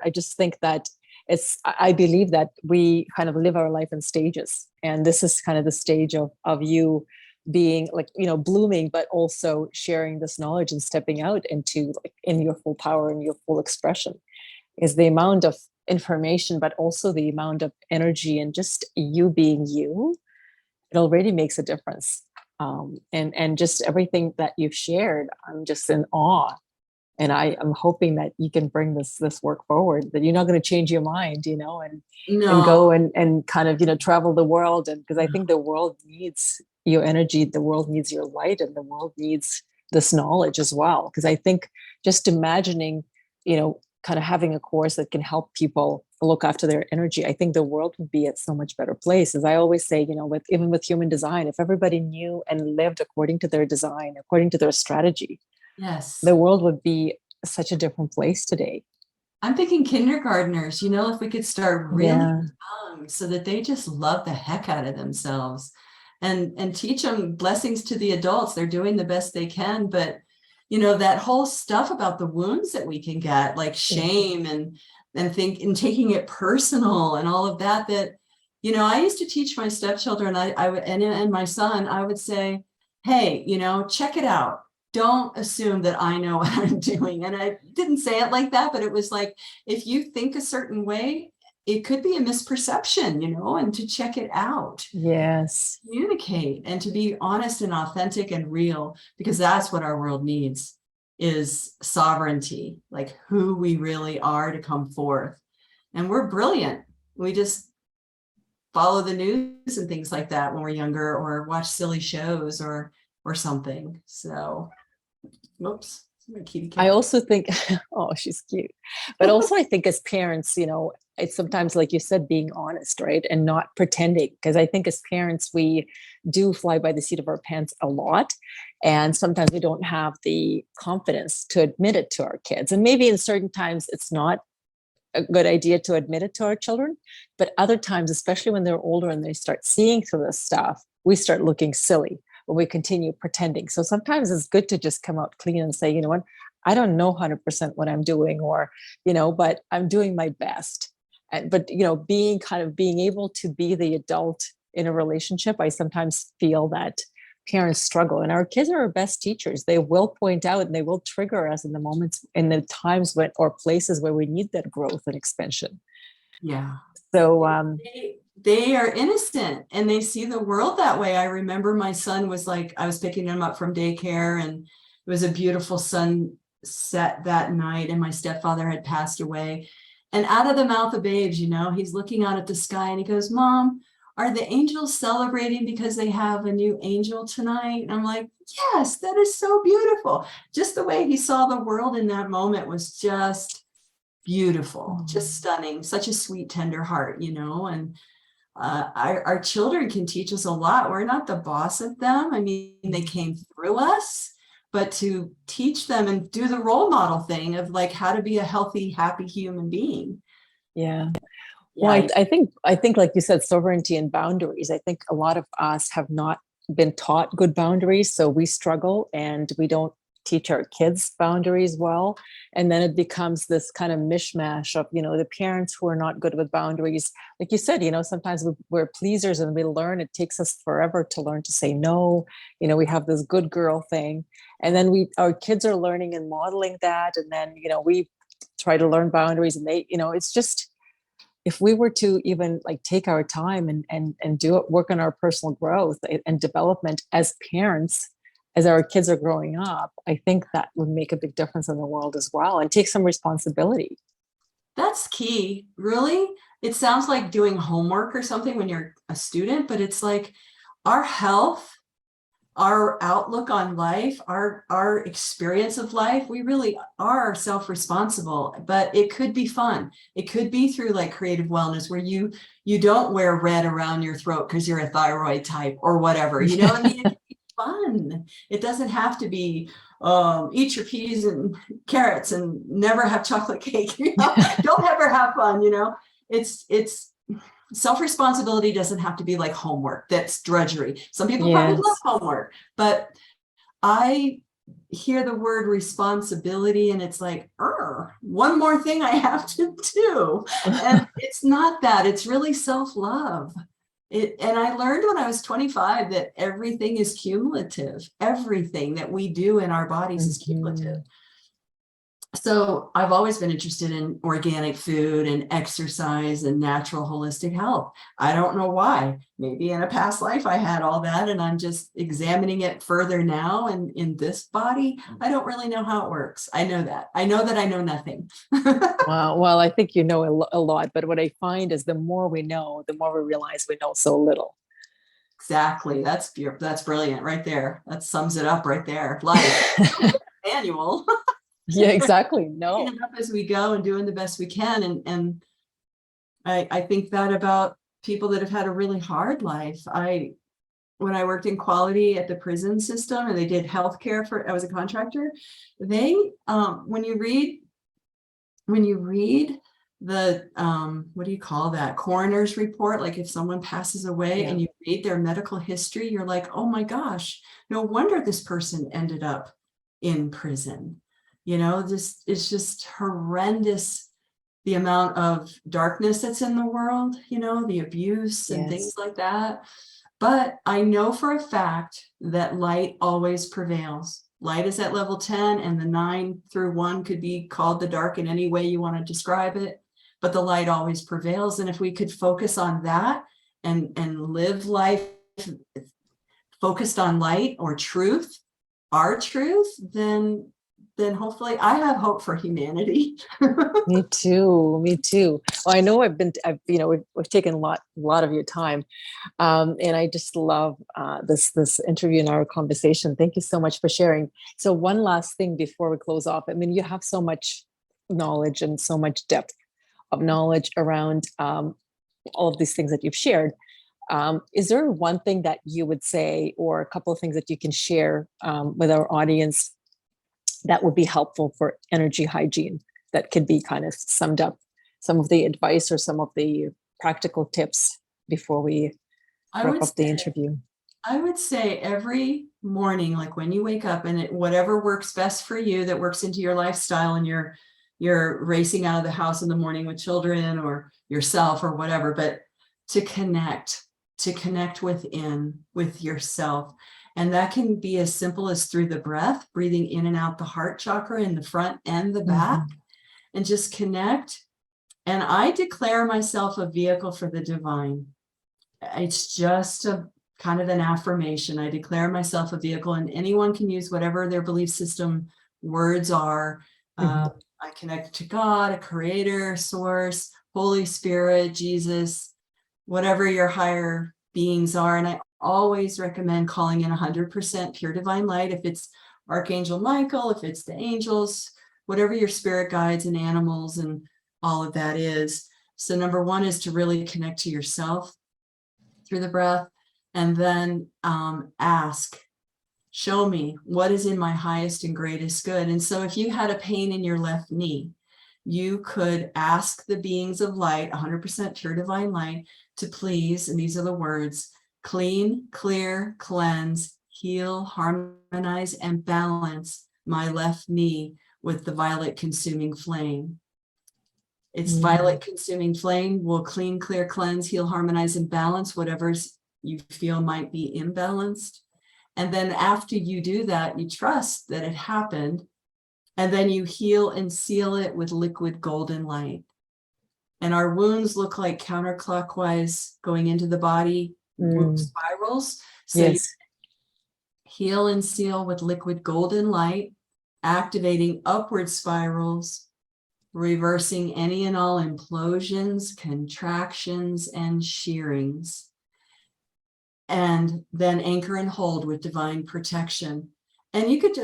I just think that I believe that we kind of live our life in stages, and this is kind of the stage of you being like, blooming, but also sharing this knowledge and stepping out into in your full power and your full expression. Is the amount of information, but also the amount of energy, and just you being you, it already makes a difference. And just everything that you've shared, I'm just in awe. And I'm hoping that you can bring this work forward, that you're not going to change your mind, and go and kind of, travel the world. And because I think the world needs your energy, the world needs your light, and the world needs this knowledge as well. Because I think just imagining, kind of having a course that can help people look after their energy, I think the world would be at so much better place. As I always say, even with human design, if everybody knew and lived according to their design, according to their strategy, yes, the world would be such a different place today. I'm thinking kindergartners, if we could start really young, so that they just love the heck out of themselves, and teach them blessings to the adults. They're doing the best they can, but that whole stuff about the wounds that we can get, like shame and taking it personal and all of that, I used to teach my stepchildren, and my son, I would say, hey, check it out. Don't assume that I know what I'm doing. And I didn't say it like that, but it was like, if you think a certain way, it could be a misperception, and to check it out. Yes. Communicate and to be honest and authentic and real, because that's what our world needs, is sovereignty, like who we really are to come forth. And we're brilliant. We just follow the news and things like that when we're younger, or watch silly shows or something. So, whoops. I also think, oh, she's cute. But also I think as parents, it's sometimes, like you said, being honest, right? And not pretending. Because I think as parents, we do fly by the seat of our pants a lot. And sometimes we don't have the confidence to admit it to our kids. And maybe in certain times, it's not a good idea to admit it to our children. But other times, especially when they're older and they start seeing through this stuff, we start looking silly when we continue pretending. So sometimes it's good to just come out clean and say, you know what, I don't know 100% what I'm doing, or, but I'm doing my best. But being able to be the adult in a relationship, I sometimes feel that parents struggle, and our kids are our best teachers. They will point out and they will trigger us in the moments, in the times when, or places where we need that growth and expansion. Yeah. So they are innocent and they see the world that way. I remember my son was like, I was picking him up from daycare, and it was a beautiful sunset that night, and my stepfather had passed away. And out of the mouth of babes, he's looking out at the sky and he goes, Mom, are the angels celebrating because they have a new angel tonight? And I'm like, yes, that is so beautiful. Just the way he saw the world in that moment was just beautiful, just stunning, such a sweet, tender heart, and our children can teach us a lot. We're not the boss of them. I mean, they came through us, but to teach them and do the role model thing of like how to be a healthy, happy human being. Yeah. Well, I think, like you said, sovereignty and boundaries. I think a lot of us have not been taught good boundaries, so we struggle and we don't teach our kids boundaries well. And then it becomes this kind of mishmash of, the parents who are not good with boundaries. Like you said, sometimes we're pleasers and we learn, it takes us forever to learn to say no. We have this good girl thing. And then our kids are learning and modeling that. And then, we try to learn boundaries, and they, it's just, if we were to even like take our time and do it, work on our personal growth and development as parents, as our kids are growing up, I think that would make a big difference in the world as well, and take some responsibility. That's key. Really? It sounds like doing homework or something when you're a student, but it's like our health, our outlook on life, our experience of life, we really are self-responsible, but it could be fun. It could be through like creative wellness, where you don't wear red around your throat because you're a thyroid type or whatever, what I mean? It can be fun. It doesn't have to be eat your peas and carrots and never have chocolate cake. Don't ever have fun. It's self-responsibility doesn't have to be like homework. That's drudgery. Some people probably love homework, but I hear the word responsibility and it's like, one more thing I have to do. And it's not that. It's really self-love. And I learned when I was 25 that everything is cumulative. Everything that we do in our bodies is cumulative. So I've always been interested in organic food and exercise and natural holistic health. I don't know why. Maybe in a past life I had all that and I'm just examining it further now. And in this body, I don't really know how it works. I know that I know nothing. Wow. Well, I think you know a lot, but what I find is the more we know, the more we realize we know so little. Exactly. That's brilliant right there. That sums it up right there. Life manual. Yeah, exactly. No. Picking it up as we go and doing the best we can. And I think that about people that have had a really hard life. When I worked in quality at the prison system and they did healthcare I was a contractor, they, when you read the, what do you call that? Coroner's report, like if someone passes away and you read their medical history, you're like, oh my gosh, no wonder this person ended up in prison. It's just horrendous, the amount of darkness that's in the world, the abuse and things like that. But I know for a fact that light always prevails. Light is at level 10, and the 9 through 1 could be called the dark in any way you want to describe it, but the light always prevails. And if we could focus on that and live life focused on light or truth, our truth, then hopefully I have hope for humanity. Me too. Well, I know we've taken a lot of your time. And I just love this interview and our conversation. Thank you so much for sharing. So one last thing before we close off. I mean, you have so much knowledge and so much depth of knowledge around all of these things that you've shared. Is there one thing that you would say, or a couple of things that you can share with our audience that would be helpful for energy hygiene, that could be kind of summed up, some of the advice or some of the practical tips before we wrap up the interview? I would say every morning, like when you wake up, and whatever works best for you, that works into your lifestyle, and you're racing out of the house in the morning with children or yourself or whatever, but to connect within with yourself. And that can be as simple as through the breath, breathing in and out the heart chakra in the front and the back, and just connect. And I declare myself a vehicle for the divine. It's just a kind of an affirmation. I declare myself a vehicle, and anyone can use whatever their belief system words are. I connect to God, a creator, source, Holy Spirit, Jesus, whatever your higher beings are. And I always recommend calling in 100% pure divine light. If it's Archangel Michael, if it's the angels, whatever your spirit guides and animals and all of that is. So number one is to really connect to yourself through the breath, and then ask, show me what is in my highest and greatest good. And so if you had a pain in your left knee, you could ask the beings of light, 100% pure divine light, to please, and these are the words: clean, clear, cleanse, heal, harmonize, and balance my left knee with the violet consuming flame. It's violet consuming flame will clean, clear, cleanse, heal, harmonize, and balance whatever you feel might be imbalanced. And then after you do that, you trust that it happened, and then you heal and seal it with liquid golden light. And our wounds look like counterclockwise going into the body wound spirals. So you heal and seal with liquid golden light, activating upward spirals, reversing any and all implosions, contractions, and shearings. And then anchor and hold with divine protection. And you could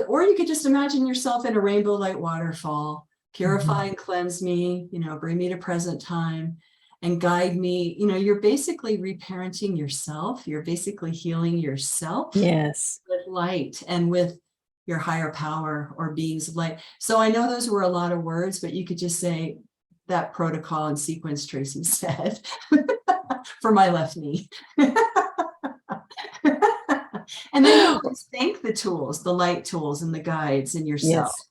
just imagine yourself in a rainbow light waterfall. Purify and cleanse me, bring me to present time and guide me. You're basically reparenting yourself. You're basically healing yourself. Yes. With light and with your higher power or beings of light. So I know those were a lot of words, but you could just say that protocol and sequence Tracey said for my left knee. And then you always thank the tools, the light tools and the guides in yourself. Yes.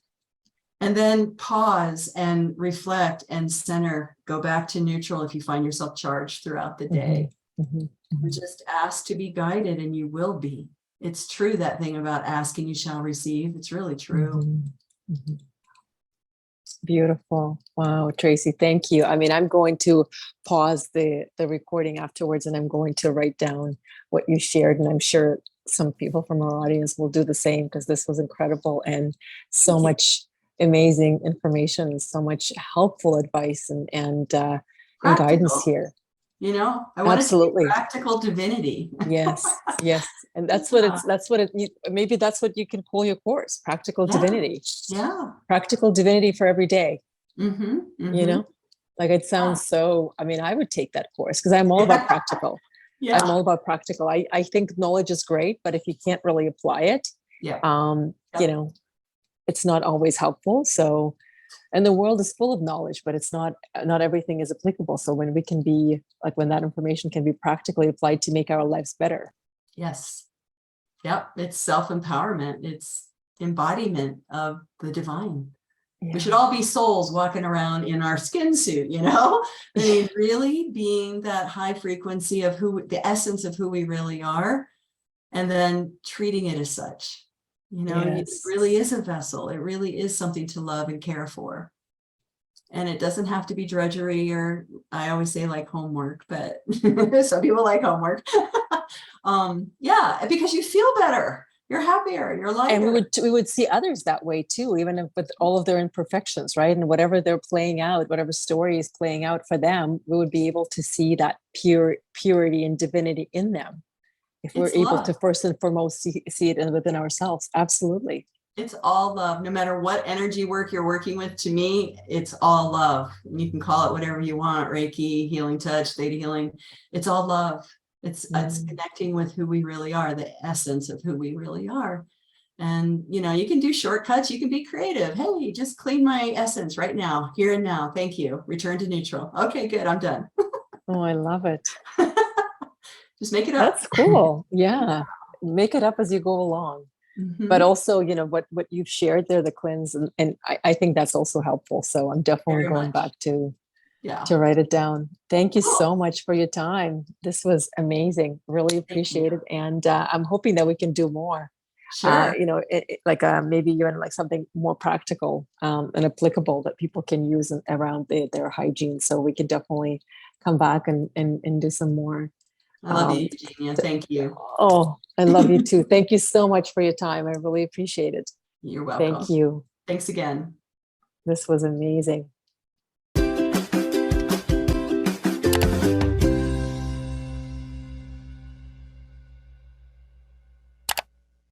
And then pause and reflect and center, go back to neutral if you find yourself charged throughout the day. And just ask to be guided, and you will be. It's true, that thing about asking you shall receive. It's really true. Beautiful. Wow, Tracey, thank you. I mean, I'm going to pause the recording afterwards, and I'm going to write down what you shared, and I'm sure some people from our audience will do the same, because this was incredible, and so much amazing information, so much helpful advice and guidance here. I want to see practical divinity. Yes. And that's maybe that's what you can call your course, practical divinity. Yeah. Practical divinity for every day. Like, it sounds so, I mean, I would take that course, because I'm all about practical. I'm all about practical. I think knowledge is great, but if you can't really apply it, it's not always helpful. So, and the world is full of knowledge, but it's not everything is applicable. So when when that information can be practically applied to make our lives better. Yes. Yep. It's self-empowerment. It's embodiment of the divine. Yeah. We should all be souls walking around in our skin suit, you know? I mean, really being that high frequency of the essence of who we really are, and then treating it as such. You know, it Yes. really is a vessel. It really is something to love and care for. And it doesn't have to be drudgery, or I always say like homework, but some people like homework. Yeah, because you feel better. You're happier, you're lighter. And we would see others that way too, even if with all of their imperfections, right? And whatever they're playing out, whatever story is playing out for them, we would be able to see that purity and divinity in them. If we're able to first and foremost see it within ourselves. Absolutely. It's all love. No matter what energy work you're working with, to me, it's all love. You can call it whatever you want, Reiki, healing touch, theta healing. It's all love. It's connecting with who we really are, the essence of who we really are. And, you know, you can do shortcuts. You can be creative. Hey, just clean my essence right now, here and now. Thank you. Return to neutral. Okay, good. I'm done. Oh, I love it. Just make it up. That's cool. Yeah. Make it up as you go along. But also, you know, what you've shared there, the cleanse, and I think that's also helpful. So I'm definitely going back to write it down. Thank you so much for your time. This was amazing. Really appreciate it. And I'm hoping that we can do more. Sure. You know, like maybe even like something more practical and applicable that people can use around their hygiene. So we can definitely come back and do some more. I love you, Eugenia. Thank you. Oh, I love you too. Thank you so much for your time. I really appreciate it. You're welcome. Thank you. Thanks again. This was amazing.